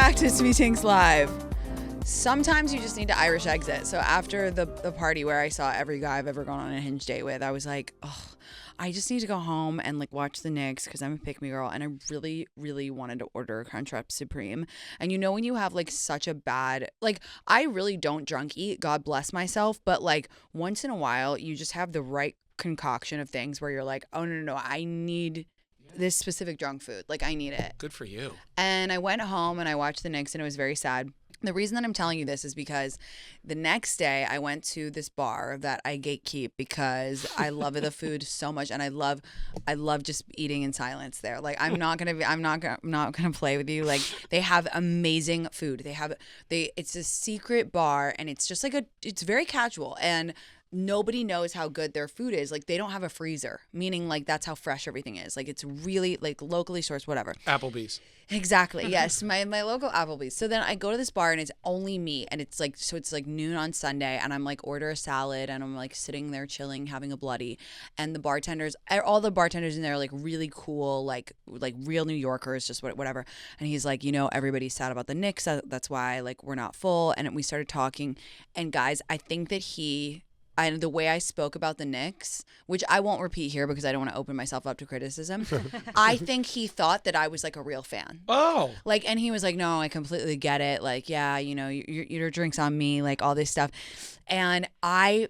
back to Sweet Tinx Live. Sometimes you just need to Irish exit. So after the party where I saw every guy I've ever gone on a Hinge date with, I was like, oh, I just need to go home and like watch the Knicks because I'm a pick-me girl, and I really, really wanted to order a Crunchwrap Supreme. And you know when you have like such a bad, like I really don't drunk eat, God bless myself, but like once in a while you just have the right concoction of things where you're like, oh no, I need this specific junk food. Like I need it. Good for you. And I went home and I watched the Knicks and it was very sad. The reason that I'm telling you this is because the next day I went to this bar that I gatekeep because I love the food so much, and I love just eating in silence there. Like I'm not gonna play with you. Like they have amazing food. It's a secret bar, and it's just like it's very casual, and nobody knows how good their food is. Like they don't have a freezer, meaning like that's how fresh everything is. Like it's really like locally sourced, whatever. Applebee's. Exactly. Yes. My local Applebee's. So then I go to this bar and it's only me, and it's like noon on Sunday, and I'm like order a salad, and I'm like sitting there chilling, having a bloody, and all the bartenders in there are like really cool, like real New Yorkers, just whatever. And he's like, everybody's sad about the Knicks. That's why like we're not full. And we started talking, and guys, I think that and the way I spoke about the Knicks, which I won't repeat here because I don't want to open myself up to criticism, I think he thought that I was like a real fan. Oh. Like, and he was like, no, I completely get it. Like, yeah, your drink's on me, like all this stuff. And I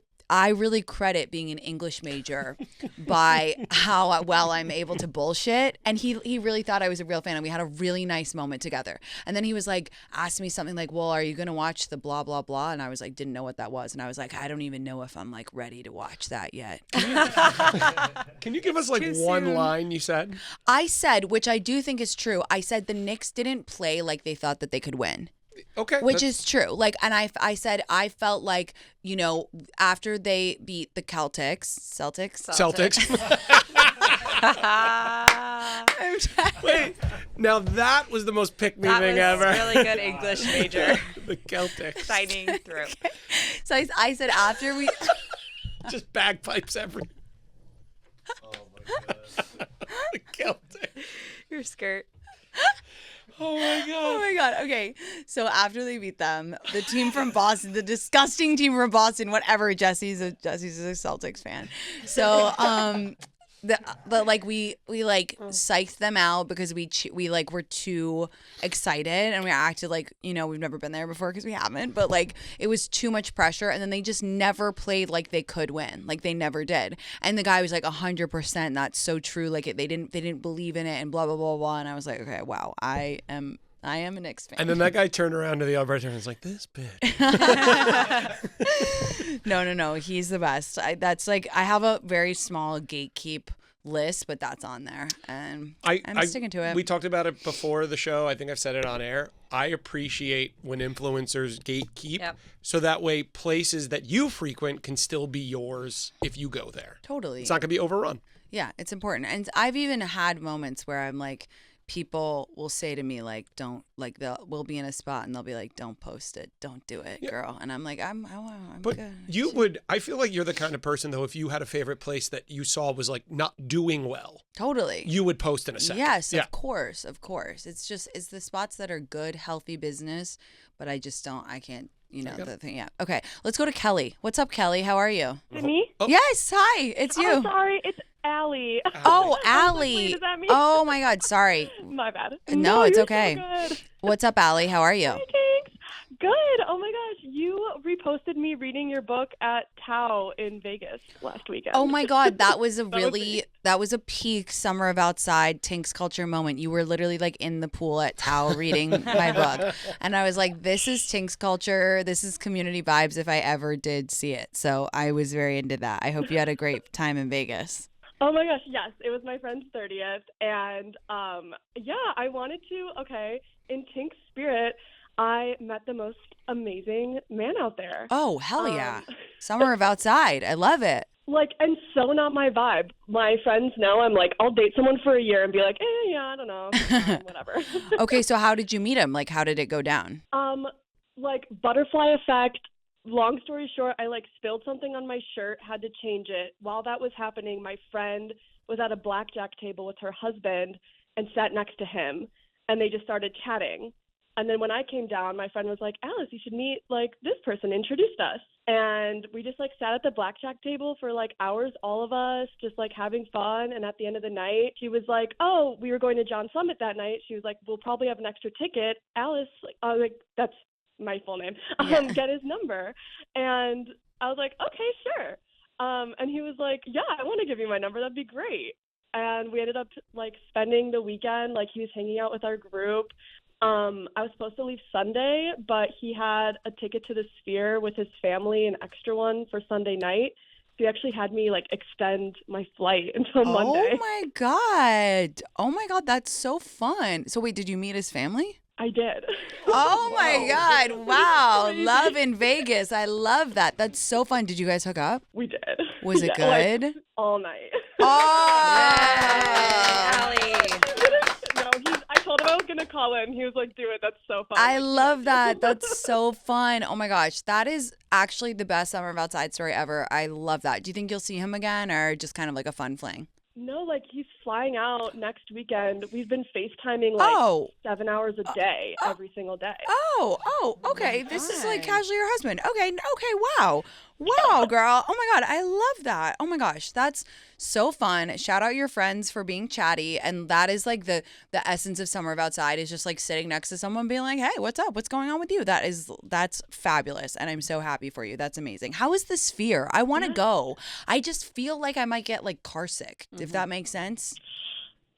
really credit being an English major by how well I'm able to bullshit. And he really thought I was a real fan, and we had a really nice moment together. And then he was like, asked me something like, well, are you going to watch the blah, blah, blah? And I was like, didn't know what that was. And I was like, I don't even know if I'm like ready to watch that yet. Can you give us like one line you said? I said, which I do think is true, I said the Knicks didn't play like they thought that they could win. Okay. Which is true. Like, and I said I felt like, after they beat the Celtics. Wait, now that was the most pick-me thing ever. That was really good English major. The Celtics. Shining through. Okay. So I said after we... Just bagpipes everywhere. Oh my god. The Celtics. Your skirt. Oh my god. Oh my god. Okay. So after they beat them, the team from Boston, the disgusting team from Boston, whatever, Jesse's a Celtics fan. So but like we like psyched them out because we like were too excited, and we acted like we've never been there before because we haven't, but like it was too much pressure, and then they just never played like they could win, like they never did. And the guy was like 100%, that's so true, like they didn't believe in it and blah blah blah blah. And I was like, okay, wow, I am a Knicks fan. And then that guy turned around to the operator and was like, this bitch. No, he's the best. I have a very small gatekeep list, but that's on there, and I'm sticking to it. We talked about it before the show. I think I've said it on air. I appreciate when influencers gatekeep, so that way places that you frequent can still be yours if you go there. Totally. It's not going to be overrun. Yeah, it's important. And I've even had moments where I'm like, people will say to me like, don't, like we'll be in a spot and they'll be like, don't post it, don't do it, girl. And I'm like, I'm but good. I feel like you're the kind of person though, if you had a favorite place that you saw was like not doing well, totally, you would post in a second. Yes, yeah. Of course. It's the spots that are good, healthy business, but I can't, the thing. Yeah. Okay. Let's go to Kelly. What's up, Kelly? How are you? Me? Oh. Yes. Hi. It's you. Oh, sorry. It's Allie. Oh, Allie. Wait, is that me? Oh my God. Sorry. My bad. No, it's you're okay. So good. What's up, Allie? How are you? Hi, thanks. Good. Oh my gosh. You reposted me reading your book at Tao in Vegas last weekend. Oh my God. That was a peak summer of outside Tinx culture moment. You were literally like in the pool at Tao reading my book. And I was like, this is Tinx culture. This is community vibes if I ever did see it. So I was very into that. I hope you had a great time in Vegas. Oh my gosh, yes. It was my friend's 30th. And I wanted to, in Tinx spirit, I met the most amazing man out there. Oh, hell yeah. Summer of outside. I love it. And so not my vibe. My friends know I'm like, I'll date someone for a year and be like, I don't know, whatever. Okay, so how did you meet him? Like, how did it go down? Butterfly effect. Long story short, I spilled something on my shirt, had to change it. While that was happening, my friend was at a blackjack table with her husband and sat next to him, and they just started chatting. And then when I came down, my friend was like, Alice, you should meet like this person, introduced us. And we just like sat at the blackjack table for like hours, all of us, just like having fun. And at the end of the night, she was like, oh, we were going to John Summit that night. She was like, we'll probably have an extra ticket. Alice, like that's my full name, get his number. And I was like, okay, sure. And he was like, yeah, I want to give you my number. That'd be great. And we ended up like spending the weekend, like he was hanging out with our group. I was supposed to leave Sunday, but he had a ticket to the Sphere with his family, an extra one for Sunday night. So he actually had me like extend my flight until Monday. Oh my God, that's so fun. So wait, did you meet his family? I did. Oh my God. Wow. Love in Vegas. I love that. That's so fun. Did you guys hook up? We did. Was it Like, good? all night. Oh, Allie. No, I told him I was going to call in. He was like, do it. That's so fun. I love that. That's so fun. Oh my gosh. That is actually the best Summer of Outside story ever. I love that. Do you think you'll see him again or just kind of like a fun fling? No, like he's flying out next weekend. We've been FaceTiming like 7 hours a day, every single day. Okay. This is like casually your husband. Okay, wow. Wow, girl. Oh my God, I love that. Oh my gosh, that's so fun. Shout out your friends for being chatty. And that is like the essence of Summer of Outside is just like sitting next to someone being like, hey, what's up? What's going on with you? That's fabulous. And I'm so happy for you. That's amazing. How is the Sphere? I want to go. I just feel like I might get like car sick, if that makes sense.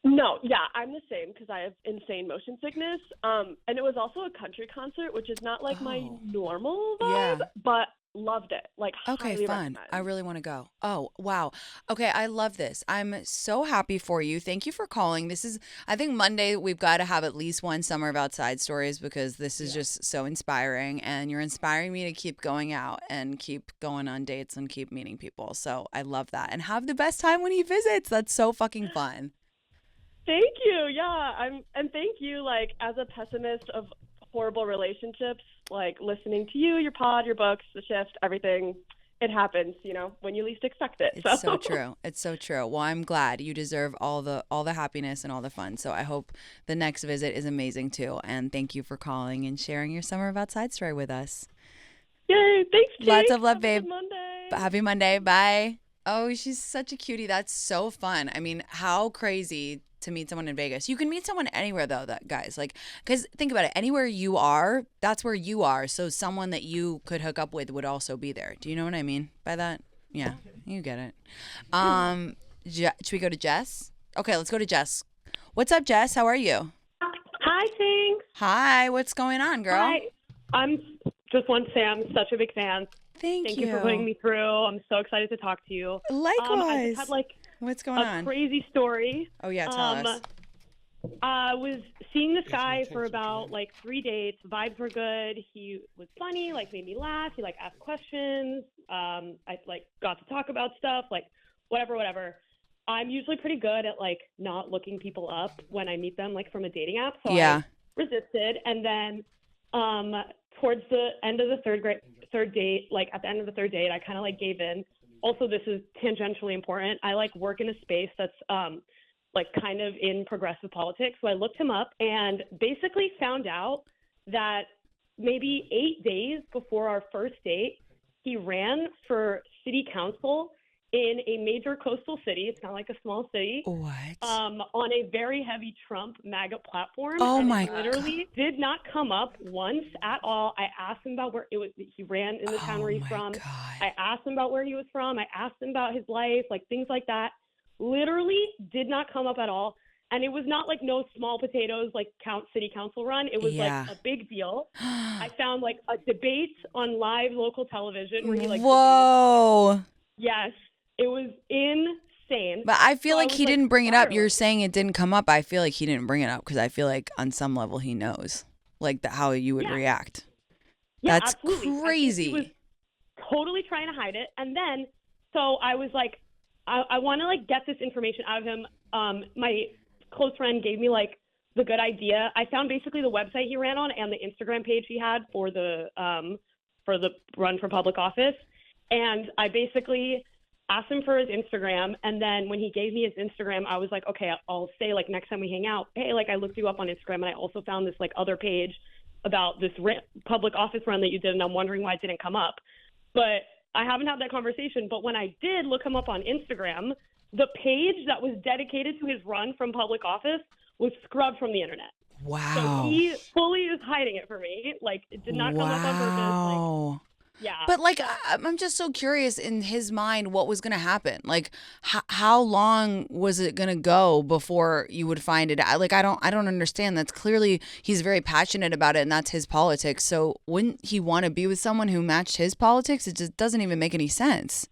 No, yeah, I'm the same because I have insane motion sickness. And it was also a country concert, which is not like my normal vibe, but loved it. Like, okay, highly fun. recommend. I really want to go. Oh, wow. Okay, I love this. I'm so happy for you. Thank you for calling. I think Monday we've got to have at least one Summer of Outside stories because this is just so inspiring and you're inspiring me to keep going out and keep going on dates and keep meeting people. So I love that. And have the best time when he visits. That's so fucking fun. Thank you. Yeah, and thank you. Like, as a pessimist of horrible relationships, like listening to you, your pod, your books, the shift, everything, it happens, when you least expect it. It's so true. It's so true. Well, I'm glad you deserve all the happiness and all the fun. So I hope the next visit is amazing too. And thank you for calling and sharing your Summer of Outside story with us. Yay! Thanks, Jake. Lots of love, babe. Happy Monday. Happy Monday. Bye. Oh, she's such a cutie. That's so fun. I mean, how crazy to meet someone in Vegas. You can meet someone anywhere though, guys, like, because think about it, anywhere you are, that's where you are. So someone that you could hook up with would also be there. Do you know what I mean by that? Yeah, you get it. Should we go to Jess? Okay, let's go to Jess. What's up, Jess? How are you? Hi, Tinx. Hi, what's going on, girl? Hi. I'm just want to say I'm such a big fan. Thank you for putting me through. I'm so excited to talk to you. Likewise. I just had what's going on? A crazy story. Oh yeah, tell us. I was seeing this guy for about 3 dates. The vibes were good. He was funny, made me laugh. He asked questions. I got to talk about stuff, whatever. I'm usually pretty good at not looking people up when I meet them from a dating app. So I resisted, and then towards the end of the third date, at the end of the third date, I kind of gave in. Also, this is tangentially important. I work in a space that's kind of in progressive politics. So I looked him up and basically found out that maybe 8 days before our first date, he ran for city council in a major coastal city. It's not a small city. What? On a very heavy Trump MAGA platform. Oh and my God. Literally did not come up once at all. I asked him about where it was. He ran in the town where he's from. God. I asked him about where he was from. I asked him about his life, things like that. Literally did not come up at all. And it was not no small potatoes city council run. It was a big deal. I found a debate on live local television where he Whoa. Debated. Yes. It was insane. But I feel he didn't bring it up. You're saying it didn't come up. I feel he didn't bring it up because I feel on some level he knows how you would react. Yeah, that's absolutely. crazy. He was totally trying to hide it. And then, so I was I want to get this information out of him. My close friend gave me the good idea. I found basically the website he ran on and the Instagram page he had for the run for public office. And I basically asked him for his Instagram, and then when he gave me his Instagram, I was okay, I'll say next time we hang out, hey, I looked you up on Instagram, and I also found this other page about this public office run that you did, and I'm wondering why it didn't come up. But I haven't had that conversation. But when I did look him up on Instagram, the page that was dedicated to his run from public office was scrubbed from the internet. Wow. So he fully is hiding it for me. Like, it did not come up on purpose. Like, yeah. But like, I'm just so curious in his mind what was going to happen. Like, how long was it going to go before you would find it? Like, I don't understand. That's clearly he's very passionate about it, and that's his politics. So wouldn't he want to be with someone who matched his politics? It just doesn't even make any sense.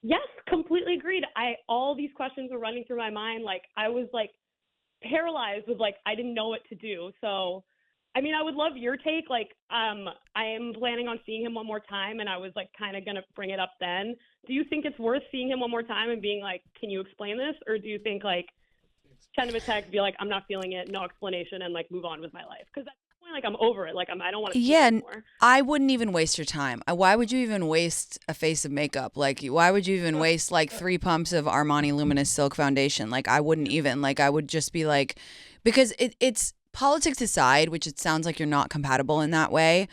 Yes, completely agreed. All these questions were running through my mind. Like, I was like paralyzed with like I didn't know what to do. So I mean, I would love your take. Like, I am planning on seeing him one more time, and I was like kind of gonna bring it up then. Do you think it's worth seeing him one more time and being like, can you explain this? Or do you think like send him a text, be like, I'm not feeling it, no explanation, and like move on with my life? Because at this point, like, I'm over it. Like, I don't want to see it anymore. I wouldn't even waste your time. Why would you even waste a face of makeup? Like, why would you even waste like 3 pumps of Armani Luminous Silk Foundation? Like, I wouldn't even. Like, I would just be like, because it's politics aside, which it sounds like you're not compatible in that way.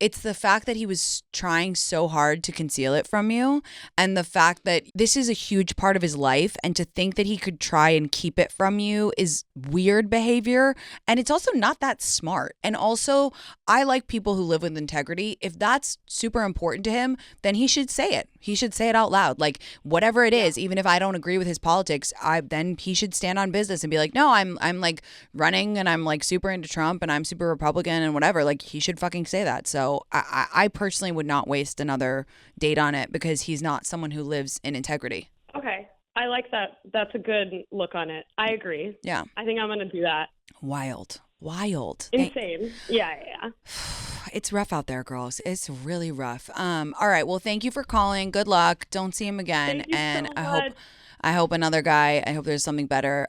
It's the fact that he was trying so hard to conceal it from you, and the fact that this is a huge part of his life, and to think that he could try and keep it from you is weird behavior, and it's also not that smart. And also, I like people who live with integrity. If that's super important to him, then he should say it. He should say it out loud. Like, whatever it is, even if I don't agree with his politics, then he should stand on business and be like, no, I'm like running, and I'm like super into Trump, and I'm super Republican and whatever. Like, he should fucking say that. So I personally would not waste another date on it, because he's not someone who lives in integrity. Okay. I like that. That's a good look on it. I agree. Yeah. I think I'm going to do that. Wild. Insane. Yeah. It's rough out there, girls. It's really rough. All right. Well, thank you for calling. Good luck. Don't see him again. Thank you and so much. I hope another guy, I hope there's something better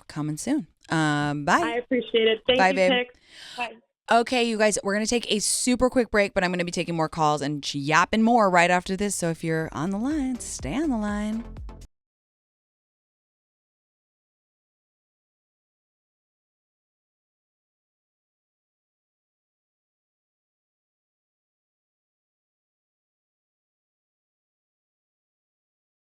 coming soon. Bye. I appreciate it. Thank Bye, you, babe. Tinx. Bye. Okay, you guys, we're going to take a super quick break, but I'm going to be taking more calls and yapping more right after this. So if you're on the line, stay on the line.